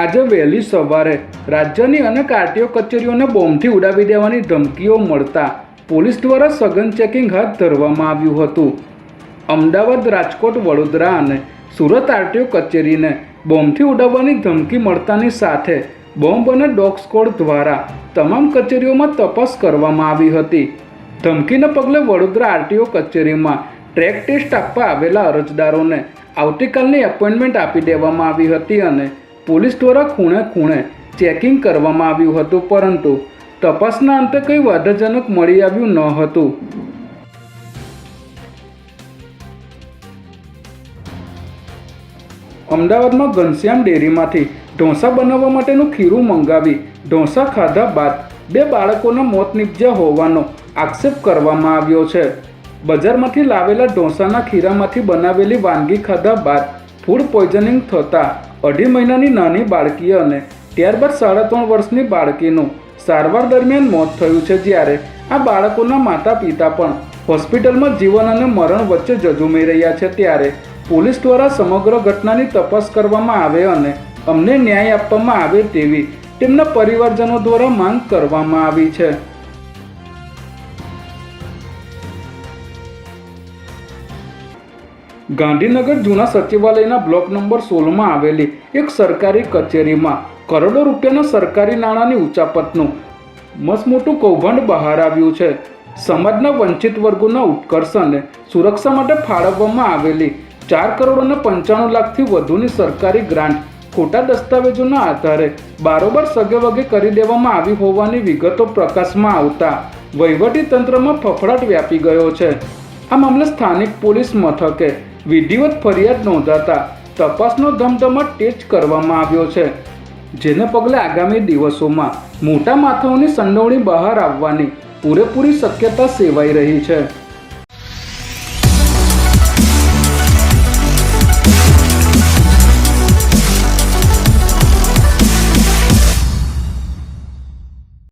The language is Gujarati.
આજે વહેલી સવારે રાજ્યની અનેક આરટીઓ કચેરીઓને બોમ્બથી ઉડાવી દેવાની ધમકીઓ મળતા પોલીસ દ્વારા સઘન ચેકિંગ હાથ ધરવામાં આવ્યું હતું. અમદાવાદ, રાજકોટ, વડોદરા અને સુરત આરટીઓ કચેરીને બોમ્બથી ઉડાવવાની ધમકી મળતાની સાથે બોમ્બ અને ડોગ સ્ક્વોડ દ્વારા તમામ કચેરીઓમાં તપાસ કરવામાં આવી હતી. ધમકીને પગલે વડોદરા આરટીઓ કચેરીમાં ટ્રેક ટેસ્ટ આપવા આવેલા અરજદારોને આવતીકાલની એપોઇન્ટમેન્ટ આપી દેવામાં આવી હતી અને પોલીસ દ્વારા ખૂણે ખૂણે ચેકિંગ કરવામાં આવ્યું હતું, પરંતુ તપાસના અંતે કંઈ વાધાજનક મળી આવ્યું ન હતું. અમદાવાદમાં ઘનશ્યામ ડેરીમાંથી ઢોસા બનાવવા માટેનું ખીરું મંગાવી ઢોસા ખાધા બાદ 2 બાળકોના મોત નીપજ્યા હોવાનો આક્ષેપ કરવામાં આવ્યો છે. બજારમાંથી લાવેલા ઢોસાના ખીરામાંથી બનાવેલી વાનગી ખાધા બાદ ફૂડ પોઈઝનિંગ થતાં 2.5 મહિનાની નાની બાળકી અને ત્યારબાદ 3.5 વર્ષની બાળકીનું સારવાર દરમિયાન મોત થયું છે, જ્યારે આ બાળકોના માતા પિતા પણ હોસ્પિટલમાં જીવન અને મરણ વચ્ચે ઝઝૂમી રહ્યા છે. ત્યારે પોલીસ દ્વારા સમગ્ર ઘટનાની તપાસ કરવામાં આવે અને અમને ન્યાય આપવામાં આવે તેવી તેમના પરિવારજનો દ્વારા માંગ કરવામાં આવી છે. ગાંધીનગર જૂના સચિવાલયના બ્લોક નંબર 16માં આવેલી એક સરકારી કચેરીમાં કરોડો રૂપિયાના સરકારી નાણાંની ઉચાપતનું મસમોટું કૌભાંડ બહાર આવ્યું છે. સમાજના વંચિત વર્ગોના ઉત્કર્ષ અને સુરક્ષા માટે ફાળવવામાં આવેલી 4 કરોડ અને 95 લાખથી વધુની સરકારી ગ્રાન્ટ ખોટા દસ્તાવેજોના આધારે બારોબાર સગેવગે કરી દેવામાં આવી હોવાની વિગતો પ્રકાશમાં આવતા વહીવટી તંત્રમાં ફફડાટ વ્યાપી ગયો છે. આ મામલે સ્થાનિક પોલીસ મથકે વિધિવત ફરિયાદ નોંધાતા તપાસનો ધમધમાટ તેજ કરવામાં આવ્યો છે, જેને પગલે આગામી દિવસોમાં મોટા માથાઓની સંડોવણી બહાર આવવાની પૂરેપૂરી શક્યતા સેવાઈ રહી છે.